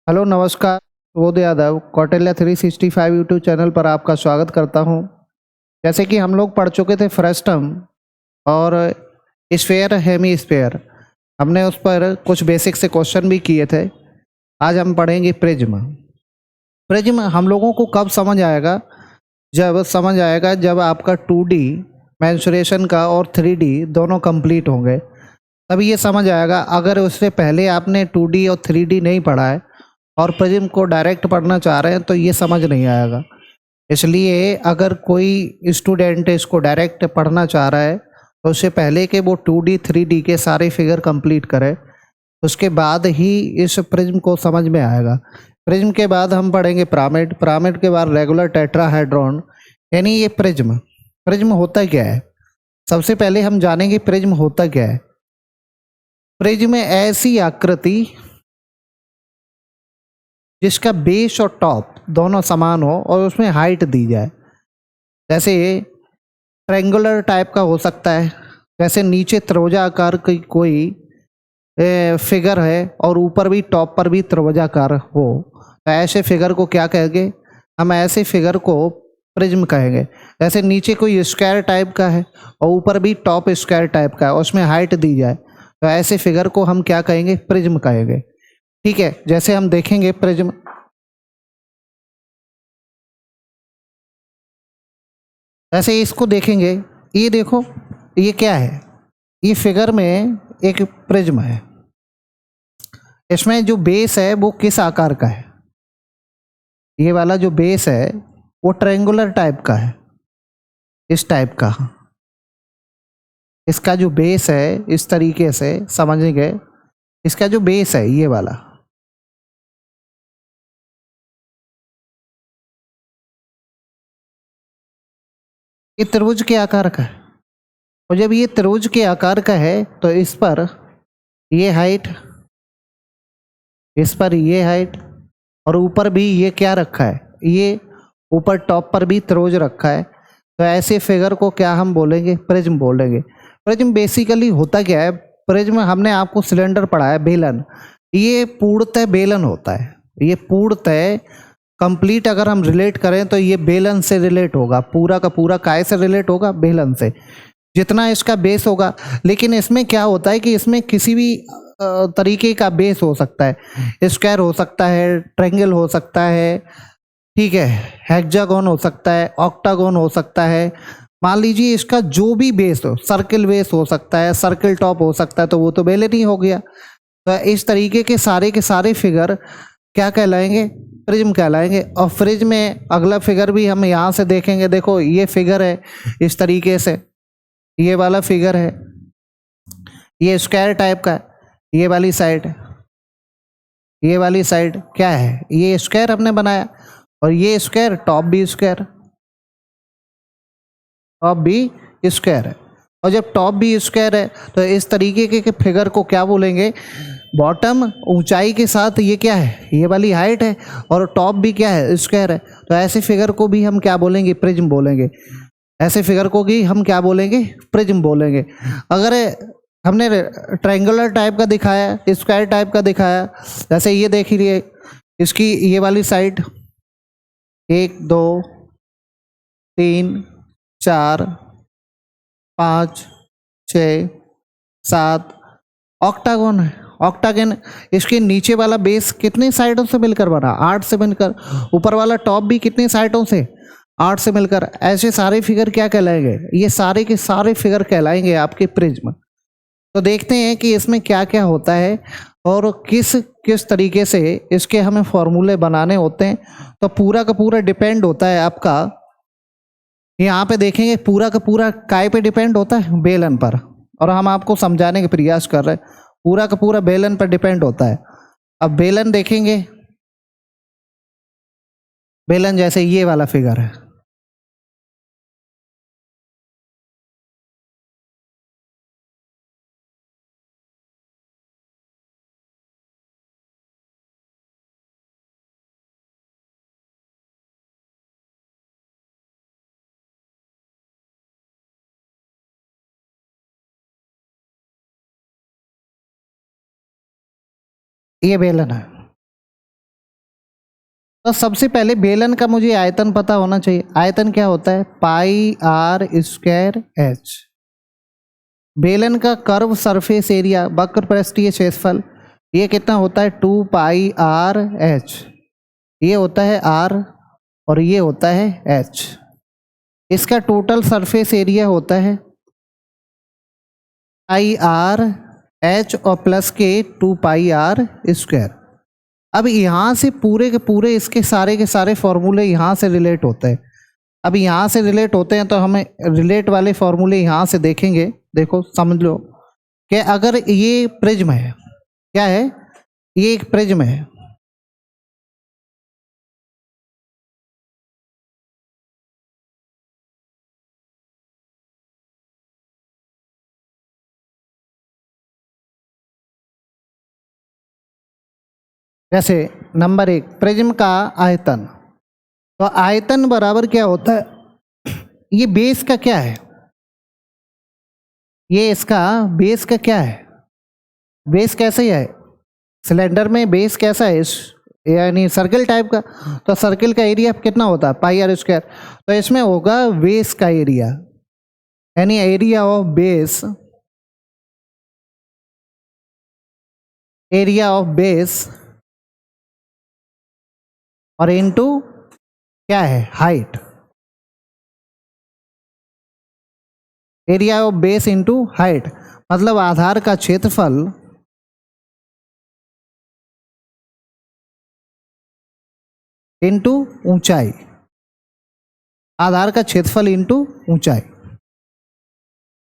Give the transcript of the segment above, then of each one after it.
Hello नमस्कार। Subodh Yadav Kautilya 365 YouTube channel पर आपका स्वागत करता हूं। जैसे कि हम लोग पढ़ चुके थे फ्रस्टम और स्फेयर हेमी स्फेयर, हमने उस पर कुछ बेसिक से क्वेश्चन भी किए थे। आज हम पढ़ेंगे प्रिज्म। प्रिज्म हम लोगों को कब समझ आएगा? जब आपका 2D मेंसुरेशन का और 3D दोनों कंप्लीट होंगे, तभी ये समझ आएगा। अगर उससे पहले आपने 2D और 3D नहीं पढ़ा है और प्रिज्म को डायरेक्ट पढ़ना चाह रहे हैं तो ये समझ नहीं आएगा। इसलिए अगर कोई स्टूडेंट इसको डायरेक्ट पढ़ना चाह रहा है तो उससे पहले कि वो 2D 3D के सारे फिगर कंप्लीट करे, उसके बाद ही इस प्रिज्म को समझ में आएगा। प्रिज्म के बाद हम पढ़ेंगे पिरामिड, पिरामिड के बाद रेगुलर टेट्राहेड्रॉन, यानी ये प्रिज्म। प्रिज्म होता क्या है? सबसे पहले हम जानेंगे प्रिज्म होता क्या है। प्रिज्म में ऐसी आकृति जिसका बेस और टॉप दोनों समान हो और उसमें हाइट दी जाए। जैसे ट्रायंगुलर टाइप का हो सकता है, जैसे नीचे त्रिभुजाकार की कोई फिगर है और ऊपर भी टॉप पर भी त्रिभुजाकार हो, तो ऐसे फिगर को क्या कहेंगे? हम ऐसे फिगर को प्रिज्म कहेंगे। जैसे नीचे कोई स्क्वायर टाइप का है और ऊपर भी टॉप स्क्वायर टाइप का है, उसमें हाइट दी जाए, तो ऐसे फिगर को हम क्या कहेंगे? प्रिज्म कहेंगे। ठीक है, जैसे हम देखेंगे प्रिज्म, ऐसे इसको देखेंगे। ये देखो, ये क्या है? ये फिगर में एक प्रिज्म है। इसमें जो बेस है वो किस आकार का है? ये वाला जो बेस है वो ट्रायंगुलर टाइप का है, इस टाइप का। इसका जो बेस है, इस तरीके से समझेंगे। इसका जो बेस है ये वाला, ये त्रिभुज के आकार का है। और जब ये त्रिभुज के आकार का है तो इस पर ये हाइट, इस पर ये हाइट, और ऊपर भी ये क्या रखा है? ये ऊपर टॉप पर भी त्रिभुज रखा है। तो ऐसे फिगर को क्या हम बोलेंगे? प्रिज्म बोलेंगे। प्रिज्म बेसिकली होता क्या है? प्रिज्म हमने आपको सिलेंडर पढ़ा है, बेलन। ये पूर्णतः बेलन होता है। ये पूर्णतः कंप्लीट अगर हम रिलेट करें तो ये बेलन से रिलेट होगा। पूरा का पूरा काय से रिलेट होगा? बेलन से। जितना इसका बेस होगा। लेकिन इसमें क्या होता है कि इसमें किसी भी तरीके का बेस हो सकता है। स्क्वायर हो सकता है, ट्रायंगल हो सकता है, ठीक है, हेक्सागोन हो सकता है, ऑक्टागोन हो सकता है। मान लीजिए इसका जो भी बेस हो, सर्किल बेस हो सकता है, सर्किल टॉप हो सकता है, तो वो तो बेलन ही हो गया। तो इस तरीके के सारे फिगर क्या कहलाएंगे? प्रिज्म कहलाएंगे। और प्रिज्म में अगला फिगर भी हम यहाँ से देखेंगे। देखो ये फिगर है इस तरीके से, ये वाला फिगर है, ये स्क्वायर टाइप का है। ये वाली साइड, ये वाली साइड क्या है? ये स्क्वायर हमने बनाया, और ये स्क्वायर, टॉप भी स्क्वायर है। और जब टॉप भी स्क्वायर है तो इस तरीके के फिगर को क्या बोलेंगे? बॉटम ऊंचाई के साथ ये क्या है? ये वाली हाइट है, और टॉप भी क्या है? स्क्वायर है। तो ऐसे फिगर को भी हम क्या बोलेंगे? प्रिज्म बोलेंगे। ऐसे फिगर को भी हम क्या बोलेंगे? प्रिज्म बोलेंगे। अगर हमने ट्रायंगुलर टाइप का दिखाया, स्क्वायर टाइप का दिखाया, जैसे ये देख लीजिए, इसकी ये वाली साइड, एक दो तीन चार पाँच छ सात, ऑक्टागोन है। ऑक्टागन, इसके नीचे वाला बेस कितने साइडों से मिलकर बना? 8 से मिलकर। ऊपर वाला टॉप भी कितनी साइडों से? 8 से मिलकर। ऐसे सारे फिगर क्या कहलाएंगे? ये सारे के सारे फिगर कहलाएंगे आपके प्रिज्म। तो देखते हैं कि इसमें क्या क्या होता है और किस किस तरीके से इसके हमें फॉर्मूले बनाने होते हैं। तो पूरा का पूरा डिपेंड होता है आपका, यहाँ पे देखेंगे, पूरा का पूरा काय पे डिपेंड होता है? बेलन पर। और हम आपको समझाने के प्रयास कर रहे हैं, पूरा का पूरा बेलन पर डिपेंड होता है। अब बेलन देखेंगे, बेलन जैसे ये वाला फिगर है, ये बेलन है। तो सबसे पहले बेलन का मुझे आयतन पता होना चाहिए। आयतन क्या होता है? पाई आर स्क्वायर एच। बेलन का कर्व सरफेस एरिया, वक्र पृष्ठीय क्षेत्रफल, ये कितना होता है? 2 पाई आर एच। ये होता है आर और ये होता है एच। इसका टोटल सरफेस एरिया होता है पाई आर एच और प्लस के 2 पाई आर स्क्वायर। अब यहाँ से पूरे के पूरे इसके सारे फॉर्मूले यहाँ से रिलेट होते हैं। अब यहाँ से रिलेट होते हैं तो हमें रिलेट वाले फॉर्मूले यहाँ से देखेंगे। देखो समझ लो कि अगर ये प्रिज्म है, क्या है? ये एक प्रिज्म है। जैसे नंबर 1 प्रिज्म का आयतन, तो आयतन बराबर क्या होता है? ये बेस का क्या है? ये इसका बेस का क्या है? बेस कैसे है? सिलेंडर में बेस कैसा है? यानी सर्किल टाइप का। तो सर्किल का एरिया कितना होता है? पाई आर स्क्वायर। तो इसमें होगा बेस का एरिया, यानी area of base, area of base और इनटू क्या है? Height. Area of base into height मतलब आधार का क्षेत्रफल इनटू ऊंचाई। आधार का क्षेत्रफल इनटू ऊंचाई।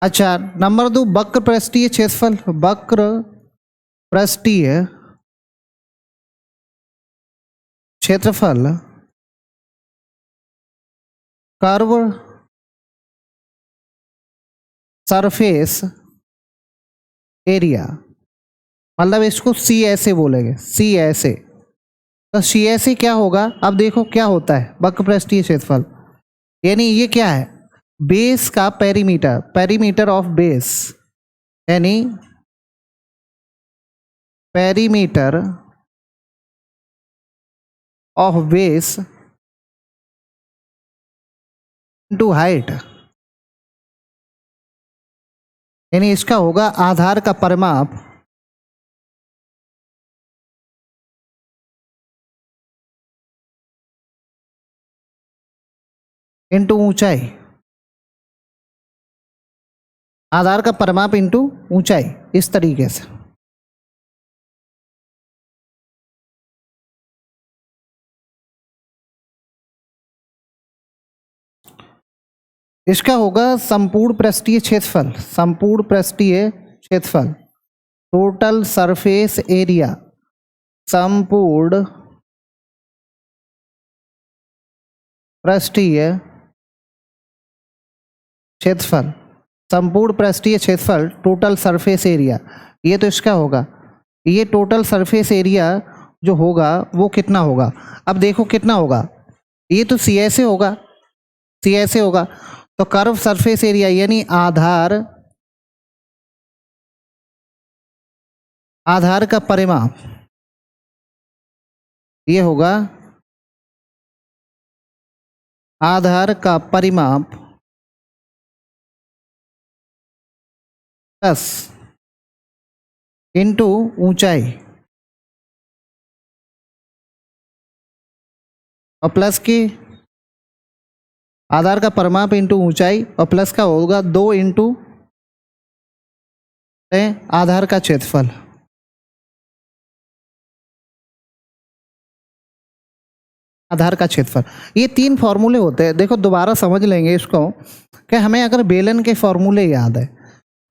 अच्छा, नंबर 2 वक्र पृष्ठीय क्षेत्रफल। वक्र पृष्ठीय क्षेत्रफल कर्व सरफेस एरिया, मतलब इसको सी ऐसे बोलेंगे, सी ऐसे। तो सी ऐसे क्या होगा? अब देखो क्या होता है वक्र पृष्ठीय क्षेत्रफल, यानी ये क्या है? बेस का पेरीमीटर, पेरीमीटर ऑफ बेस, यानी perimeter of base into height, यानी इसका होगा आधार का परिमाप इनटू ऊंचाई। आधार का परिमाप इनटू ऊंचाई, इस तरीके से। इसका होगा संपूर्ण पृष्ठीय क्षेत्रफल, संपूर्ण पृष्ठीय क्षेत्रफल, टोटल सरफेस एरिया, संपूर्ण पृष्ठीय क्षेत्रफल, संपूर्ण पृष्ठीय क्षेत्रफल टोटल सरफेस एरिया। ये तो इसका होगा, ये टोटल सरफेस एरिया जो होगा वो कितना होगा? अब देखो कितना होगा, ये तो सी ऐसे होगा, सी ऐसे होगा। तो कर्व सरफेस एरिया यानी आधार का परिमाप, ये होगा आधार का परिमाप प्लस इनटू ऊंचाई, और प्लस की आधार का परिमाप इंटू ऊंचाई और प्लस का होगा 2 इंटू आधार का क्षेत्रफल। आधार का क्षेत्रफल, ये 3 फॉर्मूले होते हैं। देखो दोबारा समझ लेंगे इसको कि हमें अगर बेलन के फॉर्मूले याद है,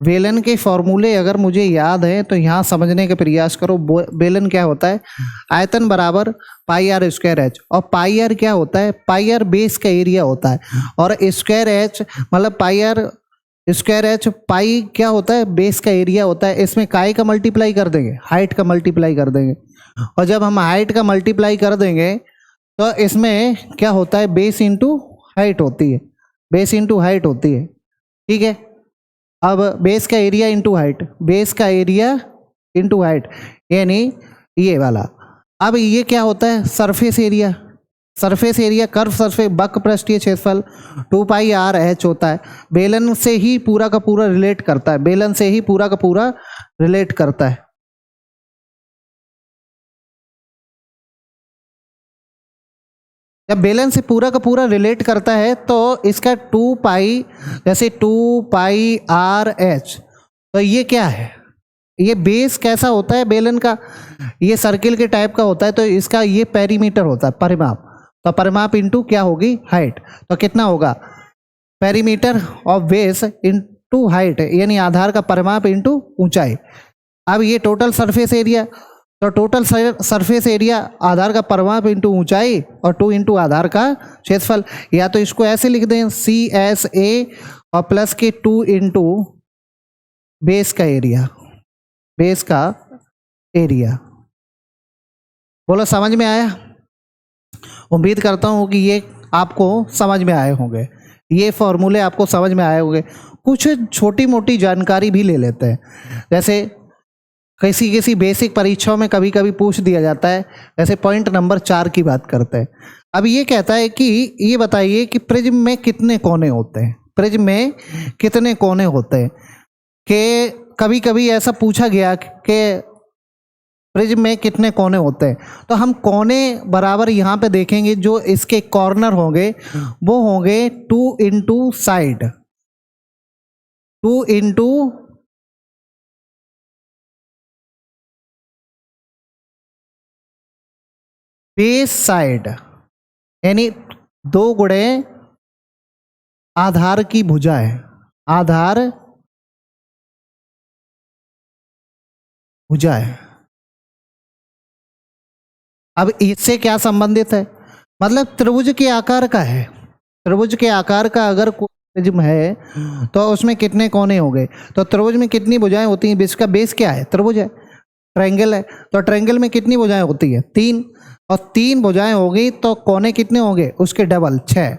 बेलन के फॉर्मूले अगर मुझे याद है तो यहाँ समझने का प्रयास करो। बेलन क्या होता है? आयतन बराबर पाई आर स्क्वायर एच, और पाई आर क्या होता है? पाई आर बेस का एरिया होता है, और स्क्वायर एच मतलब पाई आर स्क्वायर एच, पाई क्या होता है? बेस का एरिया होता है। इसमें काय का मल्टीप्लाई कर देंगे, हाइट का मल्टीप्लाई कर देंगे, और जब हम हाइट का मल्टीप्लाई कर देंगे तो इसमें क्या होता है? बेस इंटू हाइट होती है, बेस इंटू हाइट होती है। ठीक है, अब बेस का एरिया इंटू हाइट, बेस का एरिया इंटू हाइट, यानी ये वाला। अब ये क्या होता है? Surface area, surface area curve surface वक्र पृष्ठीय क्षेत्रफल 2 पाई आर एच होता है। बेलन से ही पूरा का पूरा रिलेट करता है, बेलन से ही पूरा का पूरा रिलेट करता है। जब बेलन से पूरा का पूरा रिलेट करता है तो इसका 2 पाई, जैसे 2 पाई आर एच, तो ये क्या है, ये बेस कैसा होता है बेलन का, ये सर्किल के टाइप का होता है, तो इसका ये पेरीमीटर होता है, परिमाप। तो परिमाप इंटू क्या होगी, हाइट। तो कितना होगा, perimeter of base into height, यानी आधार का परिमाप इंटू ऊंचाई। अब ये टोटल सरफेस एरिया, तो टोटल सरफेस एरिया आधार का परिमाप इंटू ऊंचाई और 2 इंटू आधार का क्षेत्रफल। या तो इसको ऐसे लिख दें CSA और प्लस के 2 इंटू बेस का एरिया, बेस का एरिया। बोलो समझ में आया? उम्मीद करता हूँ कि ये आपको समझ में आए होंगे, ये फॉर्मूले आपको समझ में आए होंगे। कुछ छोटी मोटी जानकारी भी ले लेते हैं, जैसे किसी बेसिक परीक्षाओं में कभी कभी पूछ दिया जाता है, जैसे पॉइंट नंबर 4 की बात करते हैं। अब ये कहता है कि ये बताइए कि प्रिज्म में कितने कोने होते हैं, प्रिज्म में कितने कोने होते हैं। कि कभी कभी ऐसा पूछा गया कि प्रिज्म में कितने कोने होते हैं, तो हम कोने बराबर यहाँ पे देखेंगे, जो इसके कॉर्नर होंगे वो होंगे 2 into side, 2 into base side, यानी 2 गुणे आधार की भुजाएं, आधार भुजाएं। अब इससे क्या संबंधित है, मतलब त्रिभुज के आकार का है, त्रिभुज के आकार का अगर कोई प्रिज्म है तो उसमें कितने कोने होंगे। तो त्रिभुज में कितनी भुजाएं होती हैं, इसका बेस क्या है, त्रिभुज है, ट्रायंगल है, तो ट्रायंगल में कितनी भुजाएं होती है, 3, और 3 भुजाएं होगी तो कोने कितने होंगे, उसके डबल 6।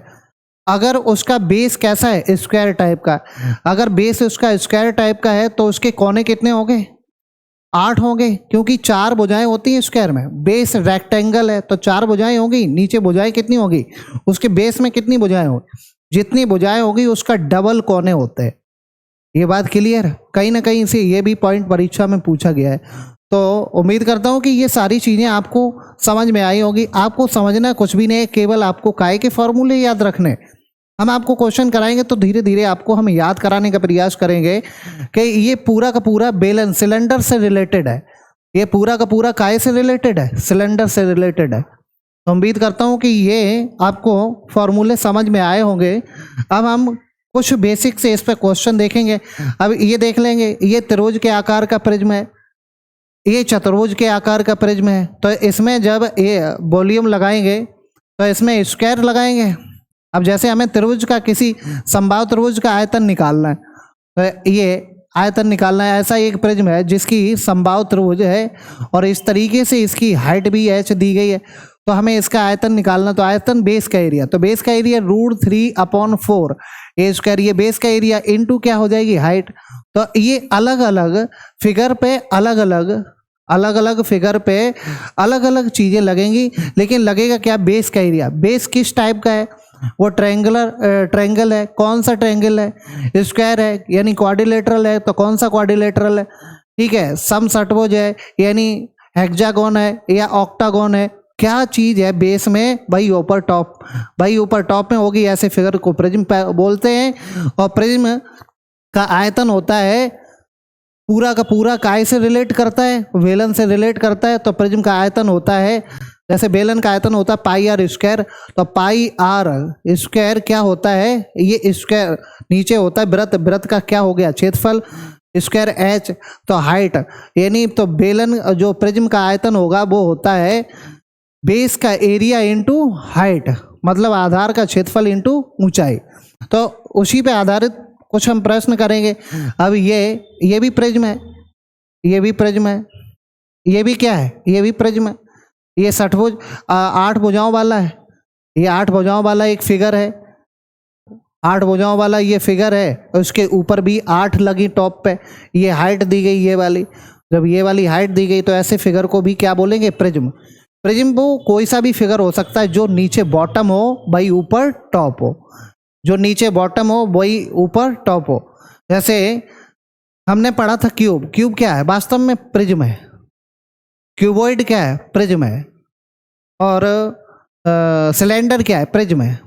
अगर उसका बेस कैसा है, स्क्वायर टाइप का, अगर बेस उसका स्क्वायर टाइप का है तो उसके कोने कितने होंगे, 8 होंगे, क्योंकि 4 भुजाएं होती हैं स्क्वायर में। बेस रेक्टेंगल है तो 4 भुजाएं होंगी, नीचे भुजाएं कितनी होगी, उसके बेस में कितनी भुजाएं होगी, जितनी भुजाएं होगी उसका डबल कोने होते हैं। ये बात क्लियर है? कहीं ना कहीं से ये भी पॉइंट परीक्षा में पूछा गया है। तो उम्मीद करता हूँ कि ये सारी चीज़ें आपको समझ में आई होगी। आपको समझना कुछ भी नहीं है, केवल आपको काय के फॉर्मूले याद रखने। हम आपको क्वेश्चन कराएंगे तो धीरे धीरे आपको हम याद कराने का प्रयास करेंगे कि ये पूरा का पूरा बेलन सिलेंडर से रिलेटेड है, ये पूरा का पूरा काय से रिलेटेड है, सिलेंडर से रिलेटेड है। तो उम्मीद करता हूँ कि ये आपको फॉर्मूले समझ में आए होंगे। अब हम कुछ बेसिक से इस पर क्वेश्चन देखेंगे। अब ये देख लेंगे, ये त्रिभुज के आकार का प्रिज्म है, ये चतुर्भुज के आकार का प्रिज्म है, तो इसमें जब ये वॉल्यूम लगाएंगे तो इसमें स्क्वायर लगाएंगे। अब जैसे हमें त्रिभुज का, किसी समबाहु त्रिभुज का आयतन निकालना है, तो ये आयतन निकालना है। ऐसा एक प्रिज्म है जिसकी समबाहु त्रिभुज है और इस तरीके से इसकी हाइट भी h दी गई है, तो हमें इसका आयतन निकालना। तो आयतन बेस का एरिया, तो बेस का एरिया √3/4 ए स्क्वायर, ये बेस का एरिया इनटू क्या हो जाएगी, हाइट। तो ये अलग अलग फिगर पे अलग अलग फिगर पे अलग अलग चीजें लगेंगी, लेकिन लगेगा क्या, बेस का एरिया। बेस किस टाइप का है, वो ट्रायंगल है। कौन सा ट्रायंगल है, स्क्वायर है, यानी क्वाड्रिलेटरल है, तो कौन सा क्वाड्रिलेटरल है, ठीक है, समषट्भुज है, यानी हेक्सागोन है या ऑक्टागोन है। क्या चीज है बेस में, भाई ऊपर टॉप, भाई ऊपर टॉप में होगी, ऐसे फिगर को प्रिज्म बोलते हैं। और प्रिज्म का आयतन होता है पूरा का पूरा काय से रिलेट करता है, बेलन से रिलेट करता है। तो प्रिज्म का आयतन होता है, जैसे बेलन का आयतन होता है पाई आर स्क्वायर, तो पाई आर स्क्वायर क्या होता है, ये स्क्वायर नीचे होता है वृत्त, वृत्त का क्या हो गया, क्षेत्रफल, स्क्वायर एच, तो हाइट, यानी तो बेलन जो प्रिज्म का आयतन होगा वो होता है बेस का एरिया इंटू हाइट, मतलब आधार का क्षेत्रफल इंटू ऊंचाई। तो उसी पे आधारित कुछ हम प्रश्न करेंगे। अब ये भी प्रिज्म है, ये भी प्रिज्म है, ये भी क्या है, ये भी प्रिज्म है। ये षटभुज 8 भुजाओं वाला है, ये 8 भुजाओं वाला एक फिगर है, 8 भुजाओं वाला ये फिगर है, उसके ऊपर भी 8 लगी टॉप पे, ये हाइट दी गई, ये वाली। जब ये वाली हाइट दी गई तो ऐसे फिगर को भी क्या बोलेंगे, प्रिज्म। प्रिज्म वो कोई सा भी फिगर हो सकता है जो नीचे बॉटम हो वही ऊपर टॉप हो, जो नीचे बॉटम हो वही ऊपर टॉप हो। जैसे हमने पढ़ा था क्यूब, क्यूब क्या है? वास्तव में प्रिज्म है। क्यूबॉइड क्या है? प्रिज्म है। और सिलेंडर क्या है? प्रिज्म है।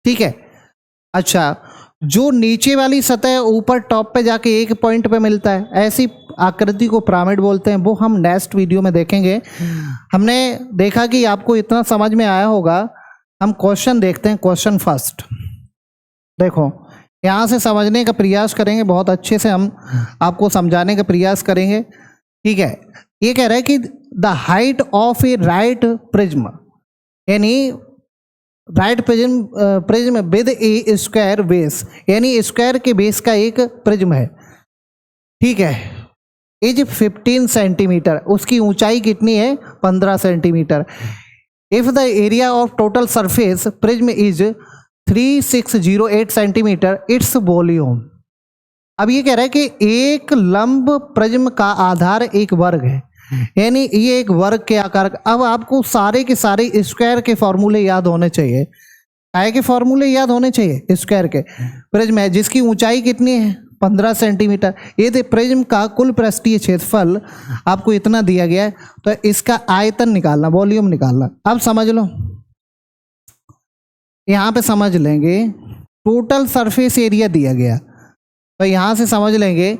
ठीक है। अच्छा, जो नीचे वाली सतह ऊपर टॉप पे जाके एक पॉइंट पे मिलता है, ऐसी आकृति को पिरामिड बोलते हैं। वो हम नेक्स्ट वीडियो में देखेंगे। हमने देखा कि आपको इतना समझ में आया होगा। हम क्वेश्चन देखते हैं। क्वेश्चन फर्स्ट देखो, यहाँ से समझने का प्रयास करेंगे, बहुत अच्छे से हम आपको समझाने का प्रयास करेंगे। ठीक है। ये कह रहा है कि the height of a right prism, यानी right prism with a square base, यानी स्क्वायर के बेस का एक प्रिज्म है। ठीक है। इज 15 सेंटीमीटर, उसकी ऊंचाई कितनी है? 15 centimetre. If the area of total surface prism is 3608 centimetre, its volume. अब ये कह रहा है कि एक लंब प्रिज्म का आधार एक वर्ग है, यानी ये एक वर्ग के आकार का। अब आपको सारे के सारे स्क्वायर के फॉर्मूले याद होने चाहिए। काय के फॉर्मूले याद होने चाहिए? स्क्वायर के। प्रिज्म है जिसकी ऊंचाई कितनी है? 15 सेंटीमीटर। ये थे प्रिज्म का कुल पृष्ठीय क्षेत्रफल आपको इतना दिया गया है, तो इसका आयतन निकालना, वॉल्यूम निकालना। अब समझ लो, यहाँ पे समझ लेंगे टोटल सरफेस एरिया दिया गया, तो यहाँ से समझ लेंगे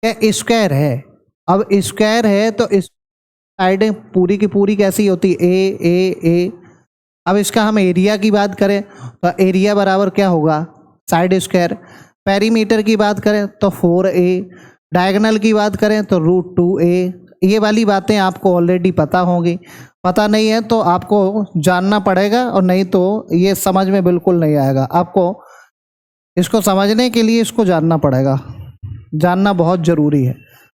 कि स्क्वायर है। अब स्क्वायर है तो इस साइडें पूरी की पूरी कैसी होती? ए। अब इसका हम एरिया की बात करें तो एरिया बराबर क्या होगा? Side square. पेरीमीटर की बात करें तो 4a, डायगोनल की बात करें तो √2a। ये वाली बातें आपको ऑलरेडी पता होंगी। पता नहीं है तो आपको जानना पड़ेगा, और नहीं तो ये समझ में बिल्कुल नहीं आएगा। आपको इसको समझने के लिए इसको जानना पड़ेगा, जानना बहुत ज़रूरी है।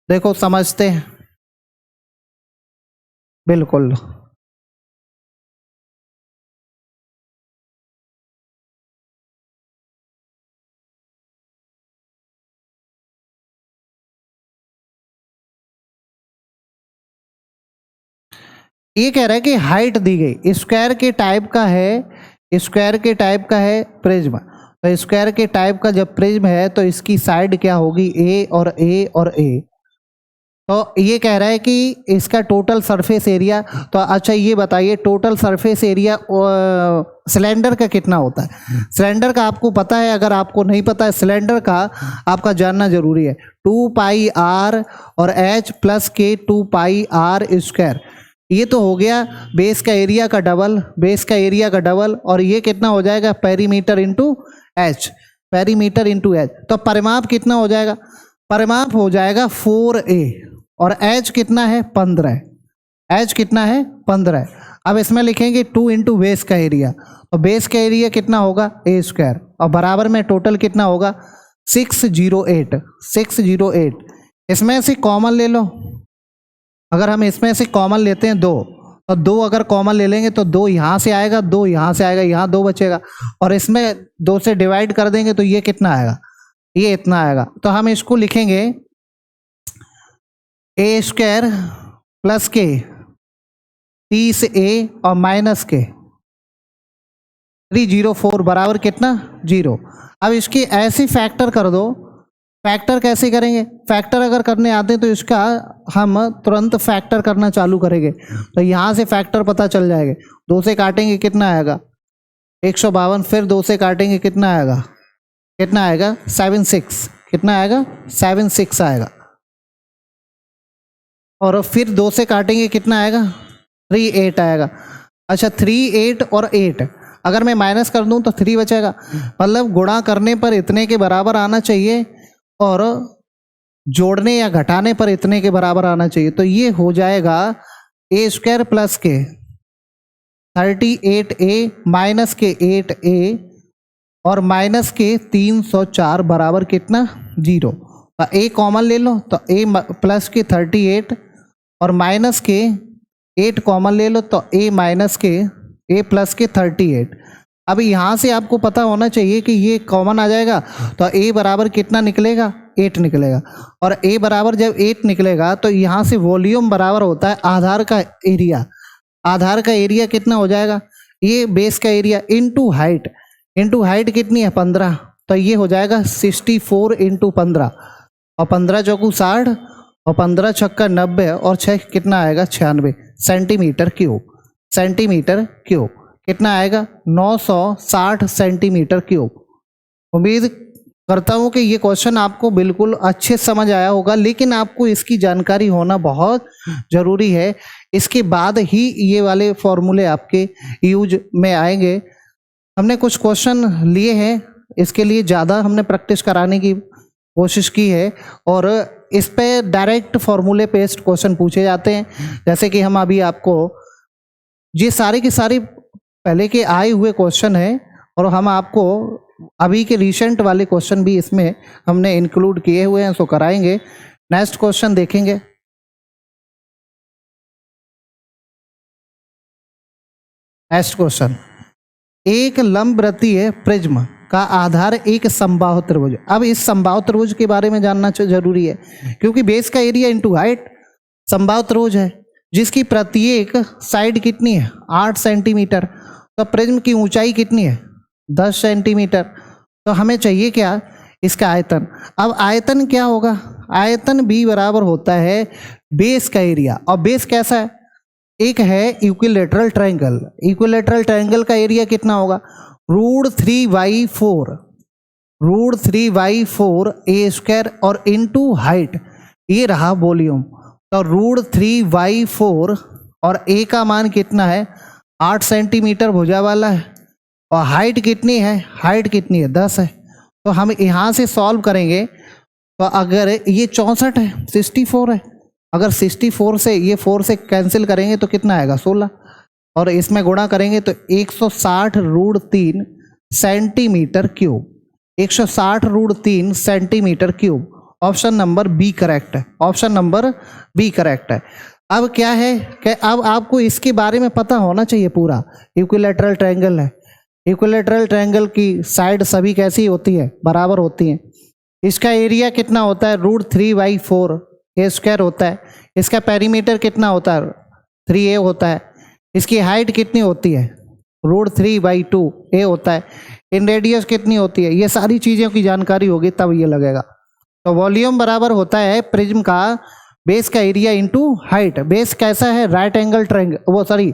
देखो समझते हैं। बिल्कुल। ये कह रहा है कि हाइट दी गई स्क्वायर के टाइप का है, स्क्वायर के टाइप का है प्रिज्म। तो स्क्वायर के टाइप का जब प्रिज्म है तो इसकी साइड क्या होगी? ए और ए और ए। तो ये कह रहा है कि इसका टोटल सरफेस एरिया, तो अच्छा ये बताइए टोटल सरफेस एरिया सिलेंडर का कितना होता है? सिलेंडर का आपको पता है? अगर आपको नहीं पता है सिलेंडर का, आपका जानना जरूरी है। 2πr और h प्लस के 2πr²। ये तो हो गया बेस का एरिया का डबल, बेस का एरिया का डबल। और ये कितना हो जाएगा? Perimeter into H, perimeter into H. तो परिमाप कितना हो जाएगा? परिमाप हो जाएगा 4a, और एच कितना है? 15। एच कितना है? 15। अब इसमें लिखेंगे 2 इंटू बेस का एरिया, तो बेस का एरिया कितना होगा? a², और बराबर में टोटल कितना होगा? 608। 608। इसमें से कॉमन ले लो। अगर हम इसमें से कॉमन लेते हैं 2, तो 2 अगर कॉमन ले लेंगे तो 2 यहाँ से आएगा, 2 यहाँ से आएगा, यहाँ 2 बचेगा। और इसमें 2 से डिवाइड कर देंगे तो ये कितना आएगा? ये इतना आएगा। तो हम इसको लिखेंगे a² प्लस के 30a और माइनस के 304 बराबर कितना? 0। अब इसकी ऐसी फैक्टर कर दो। फैक्टर कैसे करेंगे? फैक्टर अगर करने आते हैं तो इसका हम तुरंत फैक्टर करना चालू करेंगे, तो यहाँ से फैक्टर पता चल जाएगा। 2 से काटेंगे कितना आएगा? 152। फिर 2 से काटेंगे कितना आएगा? कितना आएगा? 76। कितना आएगा? 76 आएगा। और फिर 2 से काटेंगे कितना आएगा? 38 आएगा। अच्छा 38 और 8 अगर मैं माइनस कर दूं तो 3 बचेगा। मतलब गुणा करने पर इतने के बराबर आना चाहिए, और जोड़ने या घटाने पर इतने के बराबर आना चाहिए। तो ये हो जाएगा a² प्लस के 38a माइनस के 8a और माइनस के 304 बराबर कितना? 0। a कॉमन ले लो तो a प्लस के 38 और माइनस के 8 कॉमन ले लो तो a माइनस के a प्लस के 38। अब यहाँ से आपको पता होना चाहिए कि ये कॉमन आ जाएगा, तो a बराबर कितना निकलेगा? 8 निकलेगा। और a बराबर जब 8 निकलेगा तो यहाँ से वॉल्यूम बराबर होता है आधार का एरिया। आधार का एरिया कितना हो जाएगा, ये बेस का एरिया इंटू हाइट कितनी है 15, तो ये हो जाएगा 64 इंटू 15, और 15 चौकू 60 और 15 छक्का 90 और 6 कितना आएगा 96 सेंटीमीटर क्यूब कितना आएगा 960 सेंटीमीटर क्यूब। उम्मीद करता हूँ कि ये क्वेश्चन आपको बिल्कुल अच्छे समझ आया होगा, लेकिन आपको इसकी जानकारी होना बहुत ज़रूरी है। इसके बाद ही ये वाले फॉर्मूले आपके यूज में आएंगे। हमने कुछ क्वेश्चन लिए हैं, इसके लिए ज़्यादा हमने प्रैक्टिस कराने की कोशिश की है, और इस पे डायरेक्ट फॉर्मूले पेस्ट क्वेश्चन पूछे जाते हैं। जैसे कि हम अभी आपको ये सारे के सारे पहले के आए हुए क्वेश्चन हैं, और हम आपको अभी के रिसेंट वाले क्वेश्चन भी इसमें हमने इंक्लूड किए हुए हैं, सो कराएंगे। नेक्स्ट क्वेश्चन देखेंगे। नेक्स्ट क्वेश्चन, एक लंबवृत्तीय प्रिज्म का आधार एक समबाहु त्रिभुज। अब इस समबाहु त्रिभुज के बारे में जानना जरूरी है, क्योंकि बेस का एरिया इंटू हाइट समबाहु त्रिभुज है, जिसकी प्रत्येक साइड कितनी है 8 सेंटीमीटर, तो प्रिज्म की ऊंचाई कितनी है 10 सेंटीमीटर। तो हमें चाहिए क्या, इसका आयतन। अब आयतन क्या होगा, आयतन B बराबर होता है बेस का एरिया, और बेस कैसा है, एक है इक्विलेटरल ट्रायंगल। इक्विलेटरल ट्रायंगल का एरिया कितना होगा √3/4 √3/4 और इनटू हाइट, ये रहा वॉल्यूम। तो √3/4 और A का मान कितना है 8 सेंटीमीटर भुजा वाला है, और हाइट कितनी है 10 है। तो हम यहाँ से सॉल्व करेंगे, तो अगर ये 64 है 64 है, अगर 64 से ये 4 से कैंसिल करेंगे तो कितना आएगा 16, और इसमें गुणा करेंगे तो 160 √3 centimetre cube, 160 √3 centimetre cube. Option number B correct है, ऑप्शन नंबर बी करेक्ट है। अब क्या है कि अब आपको इसके बारे में पता होना चाहिए पूरा। इक्विलेटरल ट्रायंगल है, इक्विलेटरल ट्रायंगल की साइड सभी कैसी होती है बराबर होती हैं। इसका एरिया कितना होता है √3/4 होता है। इसका पेरीमीटर कितना होता है 3a होता है। इसकी हाइट कितनी होती है √3/2 होता है। इन रेडियस कितनी होती है, ये सारी चीज़ों की जानकारी होगी तब ये लगेगा। तो वॉल्यूम बराबर होता है प्रिज्म का बेस का एरिया इंटू हाइट। बेस कैसा है right angle triangle,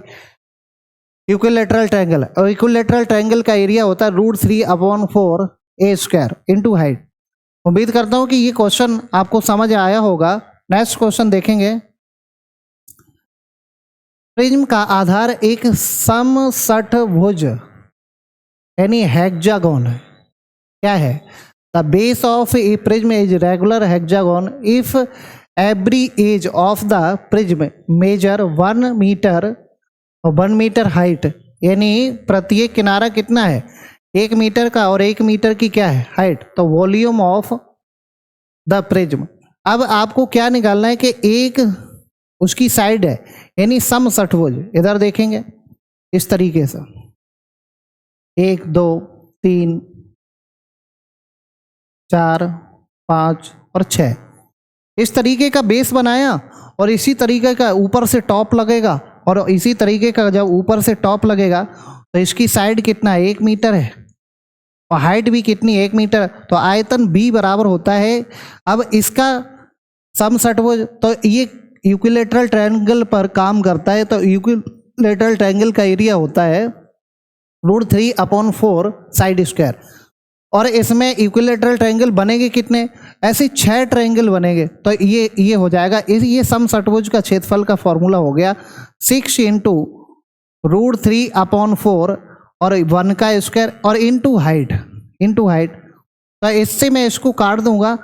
equilateral triangle, और इक्विलेटरल ट्रायंगल का एरिया होता है √3/4 इंटू हाइट। उम्मीद करता हूं कि ये क्वेश्चन आपको समझ आया होगा। नेक्स्ट क्वेश्चन देखेंगे। प्रिज्म का आधार एक समषट्भुज यानी हेक्सागोन है। क्या है, the base of a prism is regular hexagon if every edge of the prism measure 1 metre height, यानी प्रत्येक किनारा कितना है 1 मीटर का, और 1 मीटर की क्या है हाइट। तो वॉल्यूम ऑफ द प्रिज्म। अब आपको क्या निकालना है कि एक उसकी साइड है यानी समषट्भुज। इधर देखेंगे इस तरीके से 1 2 3 4 5 और 6 इस तरीके का बेस बनाया, और इसी तरीके का ऊपर से टॉप लगेगा, और इसी तरीके का जब ऊपर से टॉप लगेगा तो इसकी साइड कितना 1 मीटर है, और हाइट भी कितनी 1 मीटर। तो आयतन B बराबर होता है। अब इसका समषट्भुज, तो ये इक्विलेटरल ट्रायंगल पर काम करता है, तो इक्विलेटरल ट्रायंगल का एरिया होता है √3/4 साइड स्क्वायर। और इसमें इक्विलेटरल ट्रायंगल बनेंगे कितने, ऐसे 6 ट्रायंगल बनेंगे। तो ये हो जाएगा, ये समषट्भुज का क्षेत्रफल का फॉर्मूला हो गया 6 × √3/4 और 1 का स्क्वायर और इंटू हाइट। तो इससे मैं इसको काट दूंगा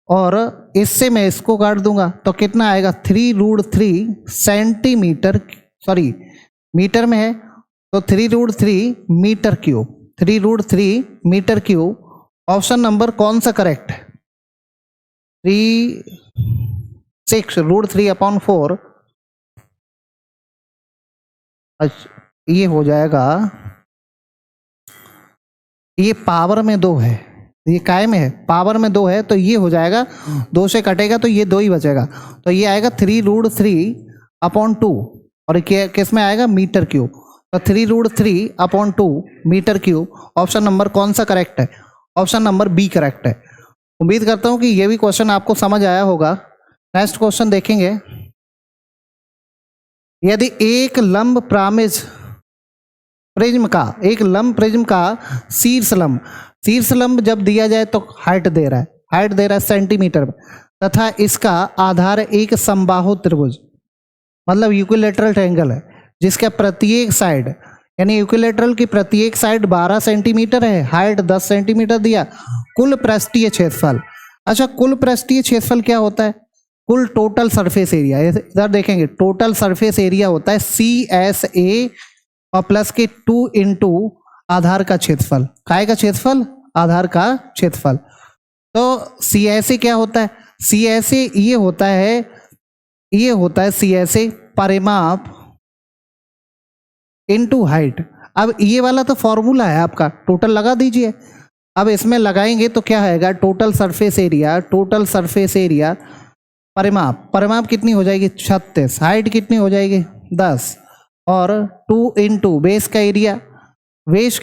और इससे मैं इसको काट दूंगा, तो कितना आएगा 3√3 सेंटीमीटर, सॉरी मीटर में है तो 3√3 metre cube, 3√3 metre cube. Option number कौन सा करेक्ट है 6 √3/4। ये हो जाएगा, ये पावर में 2 है, ये काय में है पावर में 2 है, तो ये हो जाएगा 2 से कटेगा तो ये 2 ही बचेगा, तो ये आएगा 3√3/2 और किस में आएगा, मीटर क्यूब। तो 3√3/2 मीटर क्यूब। ऑप्शन नंबर कौन सा करेक्ट है, ऑप्शन नंबर बी करेक्ट है। उम्मीद करता हूं कि ये भी क्वेश्चन आपको समझ आया होगा। नेक्स्ट क्वेश्चन देखेंगे। यदि एक लंब प्रिज्म का शीर्ष लंब जब दिया जाए तो हाइट दे रहा है सेंटीमीटर में, तथा इसका आधार एक समबाहु त्रिभुज मतलब यूक्विलेटरल ट्रायंगल है, जिसका प्रत्येक साइड यानी यूक्विलेटरल की प्रत्येक साइड 12 सेंटीमीटर है, हाइट 10 सेंटीमीटर दिया। कुल पृष्ठीय क्षेत्रफल, अच्छा कुल पृष्ठीय क्षेत्रफल क्या होता है, कुल टोटल सरफेस एरिया। इधर देखेंगे टोटल सरफेस एरिया होता है CSA और प्लस के 2 इंटू आधार का क्षेत्रफल। काय का क्षेत्रफल, आधार का क्षेत्रफल। तो CSA क्या होता है, CSA ये होता है CSA परिमाप इनटू हाइट। अब ये वाला तो फॉर्मूला है आपका, टोटल लगा दीजिए। अब इसमें लगाएंगे तो क्या आएगा, टोटल सरफेस एरिया परिमाप कितनी हो जाएगी 36, हाइट कितनी हो जाएगी 10 और 2 इंटू बेस का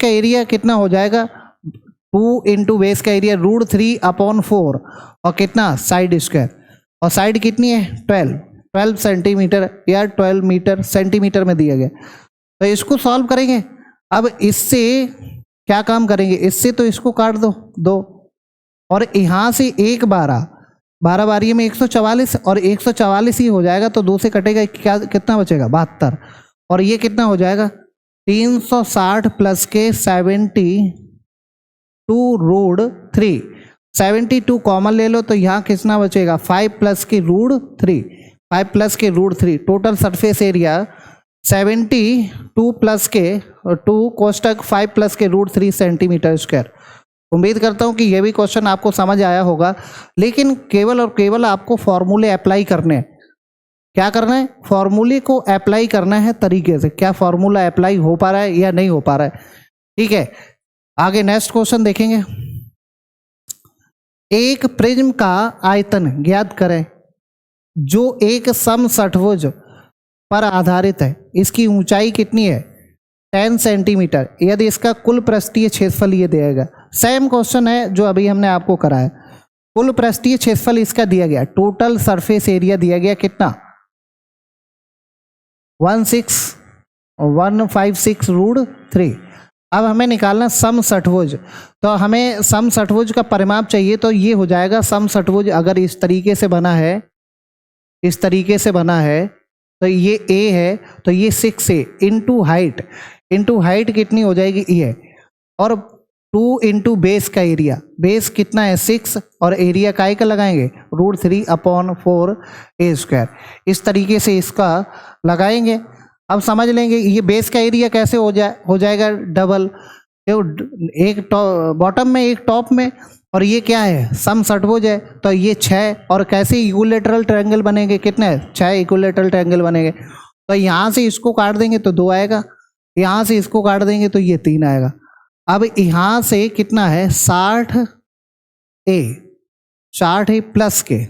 एरिया कितना हो जाएगा 2 इंटू बेस का एरिया √3/4 और कितना साइड स्क्वायर, और साइड कितनी है 12 सेंटीमीटर या 12 मीटर सेंटीमीटर में दिया गया। तो इसको सॉल्व करेंगे। अब इससे क्या काम करेंगे, इससे तो इसको काट दो और यहाँ से 12 बारी में 144 और 144 ही हो जाएगा, तो 2 से कटेगा क्या, कितना बचेगा 72 और ये कितना हो जाएगा 360 प्लस के 72√3 72 कॉमन ले लो तो यहाँ कितना बचेगा 5 प्लस के √3 टोटल सरफेस एरिया 72 प्लस के 2 कोष्टक 5 प्लस के √3 सेंटीमीटर स्क्वायर। उम्मीद करता हूँ कि यह भी क्वेश्चन आपको समझ आया होगा, लेकिन केवल और केवल आपको फॉर्मूले अप्लाई करने हैं। क्या करना है, फॉर्मूले को अप्लाई करना है तरीके से, क्या फॉर्मूला अप्लाई हो पा रहा है या नहीं हो पा रहा है। ठीक है, आगे नेक्स्ट क्वेश्चन देखेंगे। एक प्रिज्म का आयतन ज्ञात करें जो एक समषट्भुज पर आधारित है, इसकी ऊंचाई कितनी है 10 सेंटीमीटर, यदि इसका कुल पृष्ठीय क्षेत्रफल ये देगा। सेम क्वेश्चन है जो अभी हमने आपको कराया। कुल पृष्ठीय क्षेत्रफल इसका दिया गया, टोटल सरफेस एरिया दिया गया कितना 16156√3। अब हमें निकालना समषट्भुज, तो हमें समषट्भुज का परिमाप चाहिए। तो ये हो जाएगा समषट्भुज अगर इस तरीके से बना है तो ये A है, तो ये 6A इंटू हाइट कितनी हो जाएगी ये, और 2 इंटू बेस का एरिया, बेस कितना है 6 और एरिया काय का लगाएंगे √3/4A²। इस तरीके से इसका लगाएंगे। अब समझ लेंगे ये बेस का एरिया कैसे हो जाएगा डबल, एक बॉटम में एक टॉप में, और ये क्या है समषट्भुज है तो ये 6, और कैसे इक्विलेटरल ट्रायंगल बनेंगे, कितने 6 इक्विलेटरल ट्रायंगल बनेंगे। तो यहाँ से इसको काट देंगे तो 2 आएगा, यहाँ से इसको काट देंगे तो ये 3 आएगा। अब यहाँ से कितना है 60A प्लस के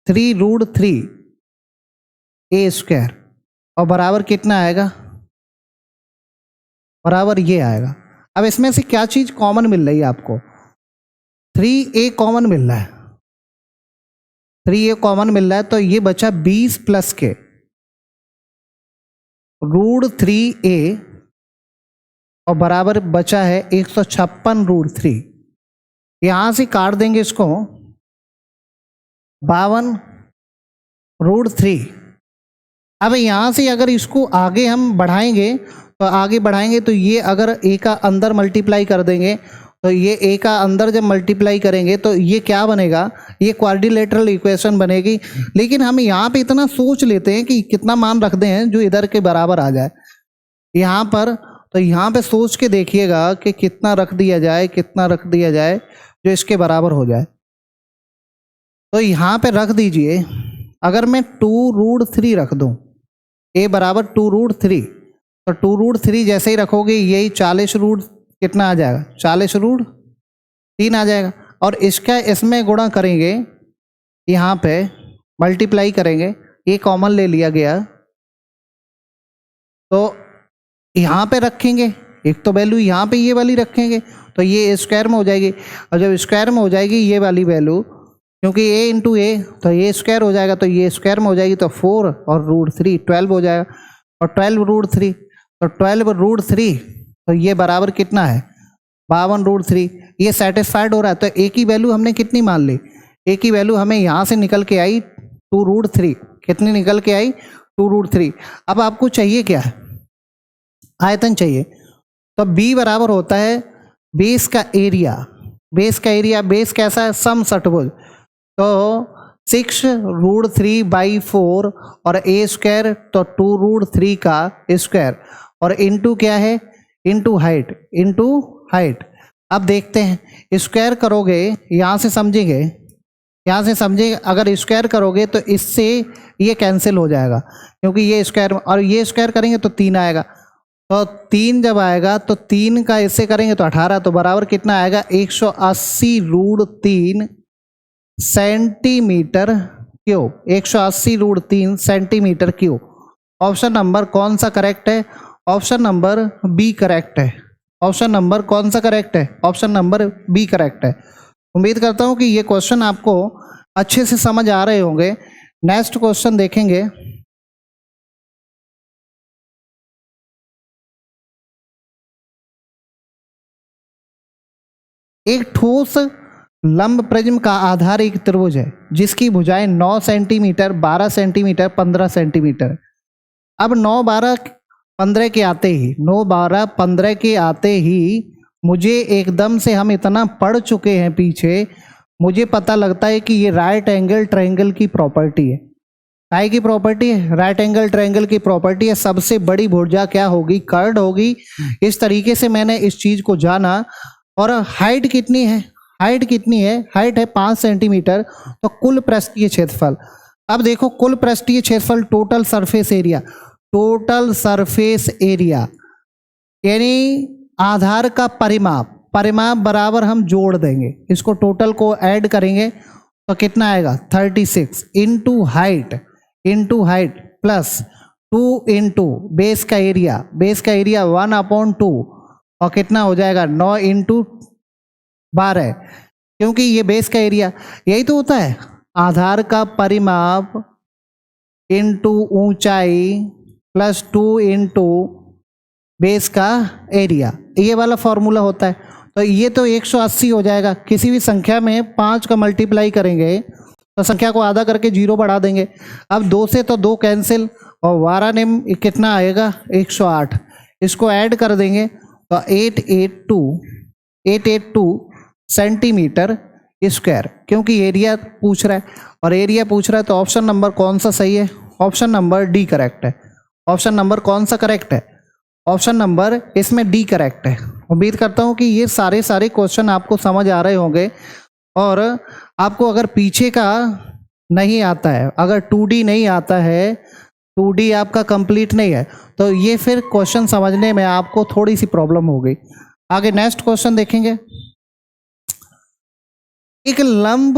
3√3A² और बराबर कितना आएगा, बराबर ये आएगा। अब इसमें से क्या चीज कॉमन मिल रही है आपको, 3A कॉमन मिल रहा है, 3A कॉमन मिल रहा है, तो ये बचा 20 प्लस के √3A और बराबर बचा है 156√3। यहां से काट देंगे इसको 52√3। अब यहां से अगर इसको आगे हम बढ़ाएंगे तो ये अगर A का अंदर मल्टीप्लाई कर देंगे तो ये A का अंदर जब मल्टीप्लाई करेंगे तो ये क्या बनेगा, ये क्वाड्रिलेटरल इक्वेशन बनेगी। लेकिन हम यहाँ पे इतना सोच लेते हैं कि कितना मान रख दें जो इधर के बराबर आ जाए यहाँ पर, तो यहाँ पे सोच के देखिएगा कि कितना रख दिया जाए जो इसके बराबर हो जाए। तो यहाँ पे रख दीजिए, अगर मैं 2√3 रख दूँ A बराबर 2√3, तो 2√3 जैसे ही रखोगे यही 40 कितना आ जाएगा 40√3 आ जाएगा, और इसका इसमें गुणा करेंगे, यहाँ पे मल्टीप्लाई करेंगे, ये कॉमन ले लिया गया तो यहाँ पे रखेंगे, एक तो वैल्यू यहाँ पे ये वाली रखेंगे तो ये स्क्वायर में हो जाएगी, और जब स्क्वायर में हो जाएगी ये वाली वैल्यू, क्योंकि a इंटू ए तो ये स्क्वायर हो जाएगा, तो ये स्क्वायर में हो जाएगी, तो 4 और √3 12 हो जाएगा, और 12 √3 तो 12 √3 तो ये बराबर कितना है 52 √3। ये सेटिस्फाइड हो रहा है। तो ए की वैल्यू हमने कितनी मान ली, ए की वैल्यू हमें यहाँ से निकल के आई 2 √3। कितनी निकल के आई 2 √3। अब आपको चाहिए क्या है, आयतन चाहिए। तो b बराबर होता है बेस का एरिया, बेस का एरिया, बेस कैसा है सम षटभुज, तो 6 √3/4 और a स्क्वायर तो 2 √3 का स्क्वायर, और इनटू क्या है इनटू हाइट, इनटू हाइट। अब देखते हैं स्क्वायर करोगे, यहाँ से समझेंगे, यहाँ से समझेंगे, अगर स्क्वायर करोगे तो इससे ये कैंसिल हो जाएगा, क्योंकि ये स्क्वायर और ये स्क्वायर करेंगे तो 3 आएगा, तो 3 जब आएगा तो 3 का इससे करेंगे तो 18, तो बराबर कितना आएगा 180 √3 centimetre cube, 180 √3 centimetre cube. Option number कौन सा करेक्ट है, ऑप्शन नंबर बी करेक्ट है। ऑप्शन नंबर कौन सा करेक्ट है, ऑप्शन नंबर बी करेक्ट है। उम्मीद करता हूं कि ये क्वेश्चन आपको अच्छे से समझ आ रहे होंगे। नेक्स्ट क्वेश्चन देखेंगे। एक ठोस लंब प्रिज्म का आधार एक त्रिभुज है जिसकी भुजाएं 9 सेंटीमीटर, 12 सेंटीमीटर, 15 सेंटीमीटर। अब 9, 12, 15 के आते ही 9, 12, 15 के आते ही मुझे एकदम से, हम इतना पढ़ चुके हैं पीछे, मुझे पता लगता है कि ये राइट एंगल ट्रायंगल की प्रॉपर्टी है। काय की प्रॉपर्टी है, राइट एंगल ट्रायंगल की प्रॉपर्टी है। सबसे बड़ी भुजा क्या होगी, कर्ड होगी। इस तरीके से मैंने इस चीज को जाना। और हाइट कितनी है, हाइट कितनी है, हाइट है 5 सेंटीमीटर। तो कुल पृष्ठीय क्षेत्रफल, अब देखो कुल पृष्ठीय क्षेत्रफल, total surface area, total surface area यानी आधार का परिमाप, परिमाप बराबर हम जोड़ देंगे, इसको टोटल को ऐड करेंगे तो कितना आएगा 36 into height, into height plus 2 into base का एरिया, बेस का एरिया 1/2 और कितना हो जाएगा 9 इंटू 12, क्योंकि ये बेस का एरिया, यही तो होता है आधार का परिमाप इंटू ऊंचाई प्लस 2 इंटू बेस का एरिया, ये वाला फॉर्मूला होता है। तो ये तो 180 हो जाएगा। किसी भी संख्या में 5 का मल्टीप्लाई करेंगे तो संख्या को आधा करके 0 बढ़ा देंगे। अब 2 से तो 2 कैंसिल, और 12 ने कितना आएगा 108, इसको ऐड कर देंगे तो 882 सेंटीमीटर स्क्वायर, क्योंकि एरिया पूछ रहा है, और एरिया पूछ रहा है तो ऑप्शन नंबर कौन सा सही है, ऑप्शन नंबर डी करेक्ट है। ऑप्शन नंबर कौन सा करेक्ट है, ऑप्शन नंबर इसमें डी करेक्ट है। उम्मीद करता हूँ कि ये सारे क्वेश्चन आपको समझ आ रहे होंगे। और आपको अगर पीछे का नहीं आता है, अगर 2D नहीं आता है, 2D आपका कंप्लीट नहीं है, तो ये फिर क्वेश्चन समझने में आपको थोड़ी सी प्रॉब्लम होगी। आगे नेक्स्ट क्वेश्चन देखेंगे। एक लंब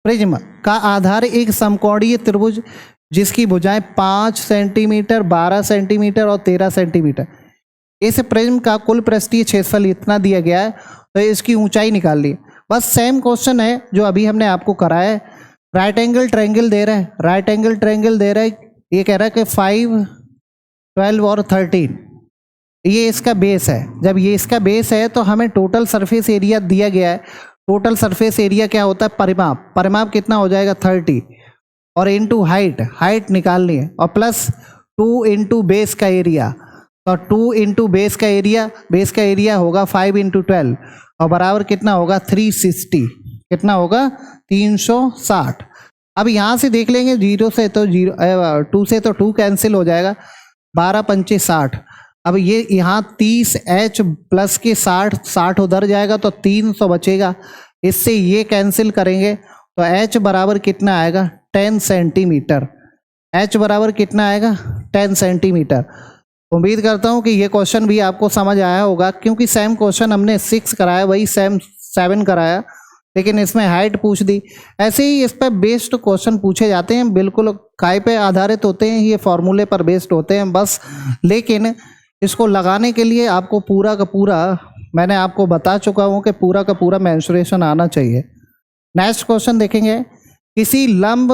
प्रिज्म का आधार एक समकोणीय त्रिभुज जिसकी भुजाएं 5 सेंटीमीटर, 12 सेंटीमीटर और 13 सेंटीमीटर। इस प्रिज्म का कुल पृष्ठीय क्षेत्रफल इतना दिया गया है, तो इसकी ऊंचाई निकाल ली। बस सेम क्वेश्चन है जो अभी हमने आपको कराया है। राइट एंगल ट्रायंगल दे रहा है, राइट एंगल ट्रायंगल दे रहा है, ये कह रहा है कि 5, 12 और 13 ये इसका बेस है। जब ये इसका बेस है तो हमें टोटल सरफेस एरिया दिया गया है। टोटल सरफेस एरिया क्या होता है, परिमाप, परिमाप कितना हो जाएगा 30, और इंटू हाइट, हाइट निकालनी है, और प्लस 2 इंटू बेस का एरिया, तो 2 इंटू बेस का एरिया, बेस का एरिया होगा 5 इंटू 12 और बराबर कितना होगा 360, कितना होगा 360। अब यहाँ से देख लेंगे 0 से तो 0, 2 से तो 2 कैंसिल हो जाएगा, 12 पंचे 60। अब ये यहाँ 30 H प्लस के 60, 60 उधर जाएगा तो 300 बचेगा। इससे ये कैंसिल करेंगे तो H बराबर कितना आएगा 10 सेंटीमीटर। H बराबर कितना आएगा 10 सेंटीमीटर। उम्मीद करता हूँ कि ये क्वेश्चन भी आपको समझ आया होगा, क्योंकि सेम क्वेश्चन हमने 6 कराया, वही सेम 7 कराया, लेकिन इसमें हाइट पूछ दी। ऐसे ही इस पर बेस्ड क्वेश्चन पूछे जाते हैं, बिल्कुल काय पे आधारित होते हैं, ये फॉर्मूले पर बेस्ड होते हैं बस। लेकिन इसको लगाने के लिए आपको पूरा का पूरा, मैंने आपको बता चुका हूँ कि पूरा का पूरा मेंसुरेशन आना चाहिए। नेक्स्ट क्वेश्चन देखेंगे, किसी लंब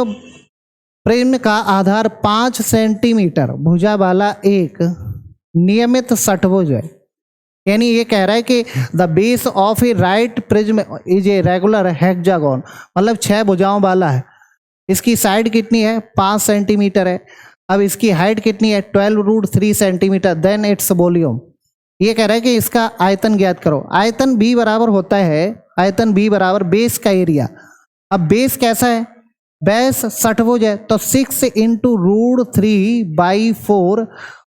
प्रिज्म का आधार 5 सेंटीमीटर भुजा वाला एक नियमित षटभुज है। यानी ये कह रहा है कि the base of a right prism is a regular hexagon, मतलब 6 भुजाओं वाला है। इसकी साइड कितनी है? 5 सेंटीमीटर है। अब इसकी हाइट कितनी है? 12√3 सेंटीमीटर। Then its volume. ये कह रहा है कि इसका आयतन ज्ञात करो। आयतन B बराबर होता है, आयतन B बराबर बेस का एरिया। अब बेस कैसा है? बेस षटभुज है, तो 6 इंटू √3/4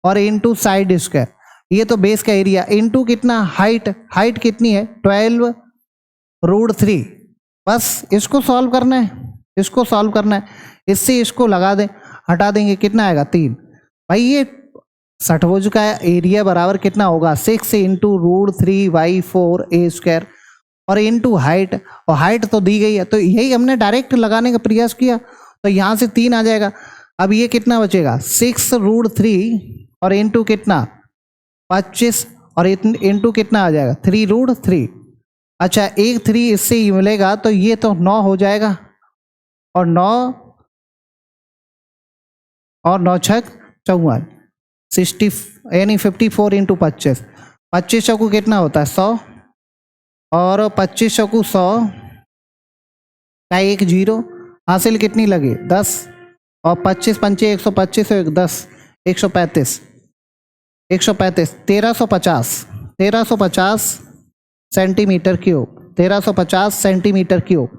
और इंटू साइड स्क्वायर, ये तो बेस का एरिया, इंटू कितना? हाइट। हाइट कितनी है? 12√3। बस इसको सॉल्व करना है, इसको सॉल्व करना है। इससे इसको लगा दें, हटा देंगे, कितना आएगा? 3। भाई ये षटभुज का एरिया बराबर कितना होगा? 6 इंटू √3/4 ए स्क्वायर और इंटू हाइट, और हाइट तो दी गई है, तो यही हमने डायरेक्ट लगाने का प्रयास किया, तो यहाँ से 3 आ जाएगा। अब ये कितना बचेगा? 6√3 और इंटू कितना? 25 और इंटू कितना आ जाएगा? 3√3। अच्छा, एक 3 इससे ही मिलेगा, तो ये तो 9 हो जाएगा, और 9 6 54, 60 यानी 54 इंटू 25। 25 चौकू कितना होता है? 100, और 25 चौकू 100 का 1 0, हासिल कितनी लगी? 10, और 25 पंचे 125 और 10 135, 1350 सेंटीमीटर क्यूब, 1350 सेंटीमीटर क्यूब।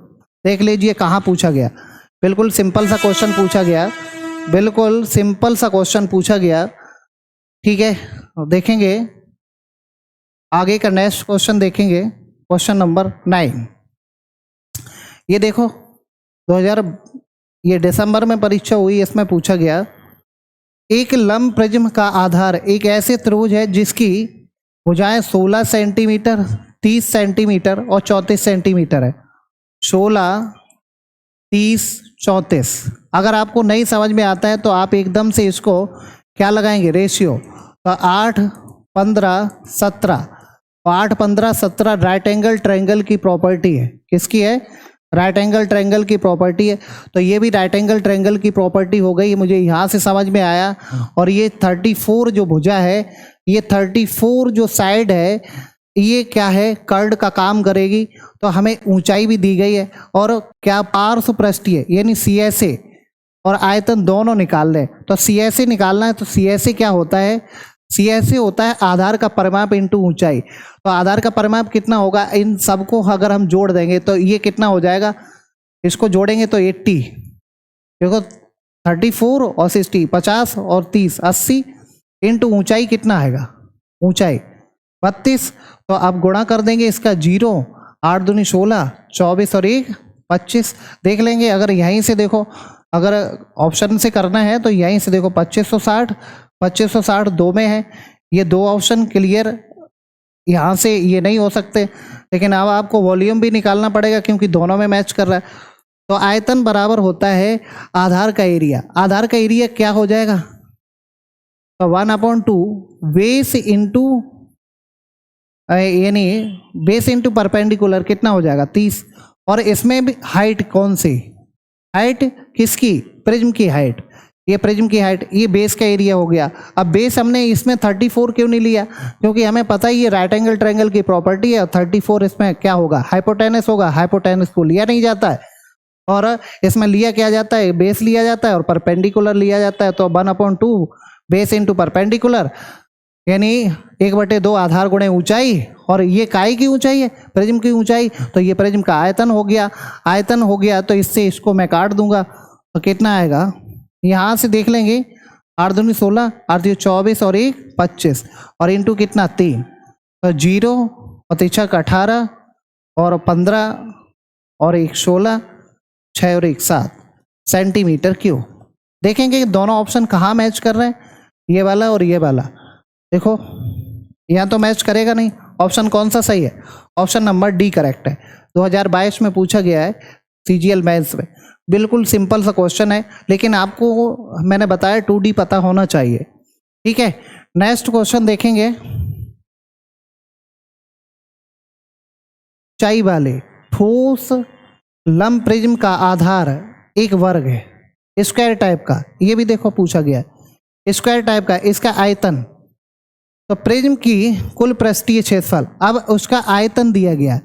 देख लीजिए कहाँ पूछा गया, बिल्कुल सिंपल सा क्वेश्चन पूछा गया, बिल्कुल सिंपल सा क्वेश्चन पूछा गया। ठीक है, देखेंगे आगे का नेक्स्ट क्वेश्चन देखेंगे, क्वेश्चन नंबर 9। ये देखो ये दिसंबर में परीक्षा हुई, इसमें पूछा गया, एक लंब प्रिज्म का आधार एक ऐसे त्रिभुज है जिसकी भुजाएं 16 सेंटीमीटर, 30 सेंटीमीटर और 34 सेंटीमीटर है। 16, 30, 34। अगर आपको नहीं समझ में आता है तो आप एकदम से इसको क्या लगाएंगे? रेशियो। तो 8, 15, 17, 8, 15, 17 राइट एंगल ट्रायंगल की प्रॉपर्टी है। किसकी है? राइट एंगल ट्रायंगल की प्रॉपर्टी है। तो ये भी राइट एंगल ट्रायंगल की प्रॉपर्टी हो गई, मुझे यहाँ से समझ में आया। और ये 34 जो भुजा है, ये 34 जो साइड है, ये क्या है? कर्ड का काम करेगी। तो हमें ऊंचाई भी दी गई है, और क्या? पार्श्व पृष्ठीय यानी CSA और आयतन दोनों निकाल लें। तो CSA निकालना है, तो CSA क्या होता है? CSA होता है आधार का परिमाप इंटू ऊंचाई। तो आधार का परिमाप कितना होगा? इन सबको अगर हम जोड़ देंगे तो ये कितना हो जाएगा? इसको जोड़ेंगे तो 80, देखो 34 और 60, 50 और 30, 80 इंटू ऊंचाई कितना आएगा? ऊंचाई 32। तो आप गुणा कर देंगे इसका 0, 8 दूनी 16, 24 और 1 25। देख लेंगे, अगर यहीं से देखो, अगर ऑप्शन से करना है तो यहीं से देखो 2560, 2560 2 में है, ये 2 ऑप्शन क्लियर, यहाँ से ये नहीं हो सकते। लेकिन अब आपको वॉल्यूम भी निकालना पड़ेगा क्योंकि दोनों में मैच कर रहा है। तो आयतन बराबर होता है आधार का एरिया। आधार का एरिया क्या हो जाएगा? तो 1/2 बेस इंटू, यानी बेस इंटू परपेंडिकुलर कितना हो जाएगा? 30। और इसमें भी हाइट कौन सी? हाइट किसकी? प्रिज्म की हाइट। ये प्रिज्म की हाइट, ये बेस का एरिया हो गया। अब बेस हमने इसमें 34 क्यों नहीं लिया? क्योंकि हमें पता ही ये राइट एंगल ट्रायंगल की प्रॉपर्टी है। 34 इसमें क्या होगा? हाइपोटेनस होगा। हाइपोटेनस को लिया नहीं जाता है, और इसमें लिया क्या जाता है? बेस लिया जाता है और परपेंडिकुलर लिया जाता है। तो 1/2 बेस इंटू परपेंडिकुलर, यानी 1/2 आधार गुणे ऊंचाई, और ये काय की ऊंचाई है? प्रिज्म की ऊंचाई। तो ये प्रिज्म का आयतन हो गया। आयतन हो गया तो इससे इसको मैं काट दूंगा, तो कितना आएगा? यहाँ से देख लेंगे, 8 दूनी 16, 8 दूनी 24 और 1 25, और इंटू कितना? 3। तो 0 और 3 18 और 15 और 1 16, 6 और 1 7 सेंटीमीटर क्यूब। देखेंगे दोनों ऑप्शन कहाँ मैच कर रहे हैं, ये वाला और ये वाला। देखो यहाँ तो मैच करेगा नहीं, ऑप्शन कौन सा सही है? ऑप्शन नंबर डी करेक्ट है। 2022 में पूछा गया है CGL मेंस में। बिल्कुल सिंपल सा क्वेश्चन है, लेकिन आपको मैंने बताया 2D पता होना चाहिए। ठीक है, नेक्स्ट क्वेश्चन देखेंगे। ऊंचाई वाले ठोस लंब प्रिज्म का आधार एक वर्ग है स्क्वायर टाइप का, ये भी देखो पूछा गया है स्क्वायर टाइप का, इसका आयतन। तो प्रिज्म की कुल पृष्ठीय क्षेत्रफल, अब उसका आयतन दिया गया है,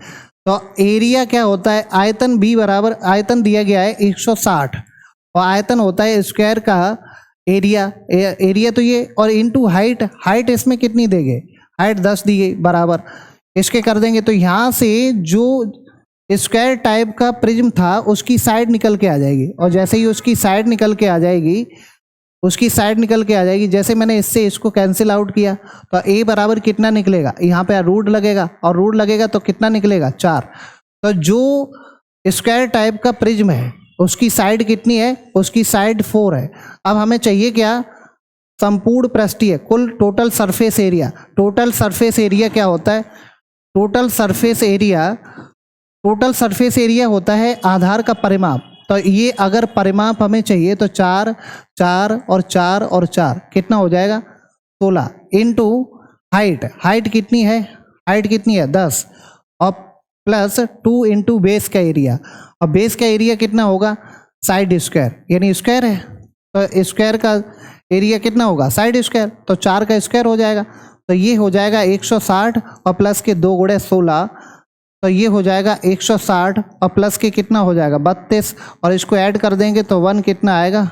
तो एरिया क्या होता है? आयतन B बराबर, आयतन दिया गया है 160 और आयतन होता है स्क्वायर का एरिया, एरिया तो ये, और इनटू हाइट, हाइट इसमें कितनी देंगे? हाइट 10 दी गई बराबर, इसके कर देंगे तो यहाँ से जो स्क्वायर टाइप का प्रिज्म था उसकी साइड निकल के आ जाएगी, और जैसे ही उसकी साइड निकल के आ जाएगी, उसकी साइड निकल के आ जाएगी, जैसे मैंने इससे इसको कैंसिल आउट किया तो A बराबर कितना निकलेगा? यहाँ पे रूट लगेगा, और रूट लगेगा तो कितना निकलेगा? 4। तो जो स्क्वायर टाइप का प्रिज्म है उसकी साइड कितनी है? उसकी साइड 4 है। अब हमें चाहिए क्या? संपूर्ण पृष्ठीय कुल total surface area. Total surface area क्या होता है? टोटल सरफेस एरिया होता है आधार का परिमाप। तो ये अगर परिमाप हमें चाहिए तो 4 4 और 4 और 4 कितना हो जाएगा? 16 इनटू हाइट, हाइट कितनी है? हाइट कितनी है? 10 और प्लस 2 इंटू बेस का एरिया, और बेस का एरिया कितना होगा? साइड स्क्वायर, यानी स्क्वायर है तो स्क्वायर का एरिया कितना होगा? साइड स्क्वायर, तो 4 का स्क्वायर हो जाएगा, तो ये हो जाएगा 160 और प्लस के 2 गुणे 16, तो ये हो जाएगा 160 और प्लस के कितना हो जाएगा? 32, और इसको ऐड कर देंगे तो 1 कितना आएगा?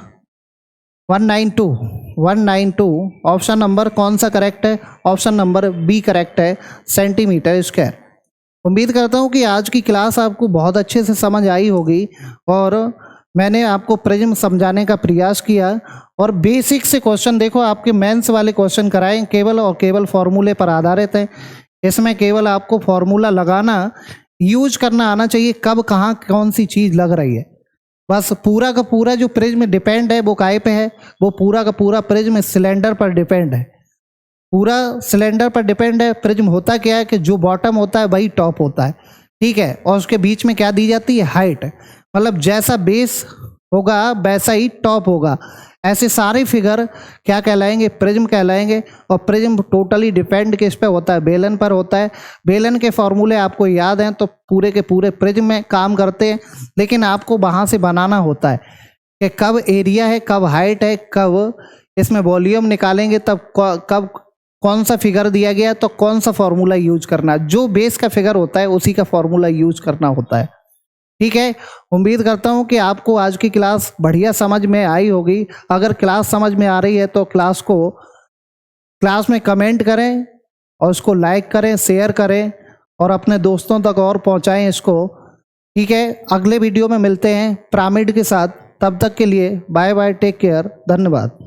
192। ऑप्शन नंबर कौन सा करेक्ट है? ऑप्शन नंबर बी करेक्ट है, सेंटीमीटर स्क्वायर। उम्मीद करता हूँ कि आज की क्लास आपको बहुत अच्छे से समझ आई होगी, और मैंने आपको प्रिज्म समझाने का प्रयास किया, और बेसिक से क्वेश्चन देखो आपके मेंस वाले क्वेश्चन कराएं, केवल और केवल फॉर्मूले पर आधारित है। इसमें केवल आपको फॉर्मूला लगाना, यूज करना आना चाहिए, कब कहाँ कौन सी चीज़ लग रही है। बस पूरा का पूरा जो प्रिज्म डिपेंड है वो काहे पे है? वो पूरा का पूरा प्रिज्म सिलेंडर पर डिपेंड है, पूरा सिलेंडर पर डिपेंड है। प्रिज्म होता क्या है कि जो बॉटम होता है वही टॉप होता है, ठीक है, और उसके बीच में क्या दी जाती है? हाइट। मतलब जैसा बेस होगा वैसा ही टॉप होगा। ऐसे सारे फिगर क्या कहलाएंगे? प्रिज्म कहलाएंगे। और प्रिज्म टोटली डिपेंड किस पे होता है? बेलन पर होता है। बेलन के फॉर्मूले आपको याद हैं तो पूरे के पूरे प्रिज्म में काम करते हैं, लेकिन आपको वहाँ से बनाना होता है कि कब एरिया है, कब हाइट है, कब इसमें वॉल्यूम निकालेंगे, तब कब कौन सा फिगर दिया गया तो कौन सा फॉर्मूला यूज करना। जो बेस का फिगर होता है उसी का फॉर्मूला यूज करना होता है, ठीक है। उम्मीद करता हूँ कि आपको आज की क्लास बढ़िया समझ में आई होगी। अगर क्लास समझ में आ रही है तो क्लास में कमेंट करें और उसको लाइक करें, शेयर करें और अपने दोस्तों तक और पहुँचाएं इसको, ठीक है। अगले वीडियो में मिलते हैं पिरामिड के साथ, तब तक के लिए बाय बाय, टेक केयर, धन्यवाद।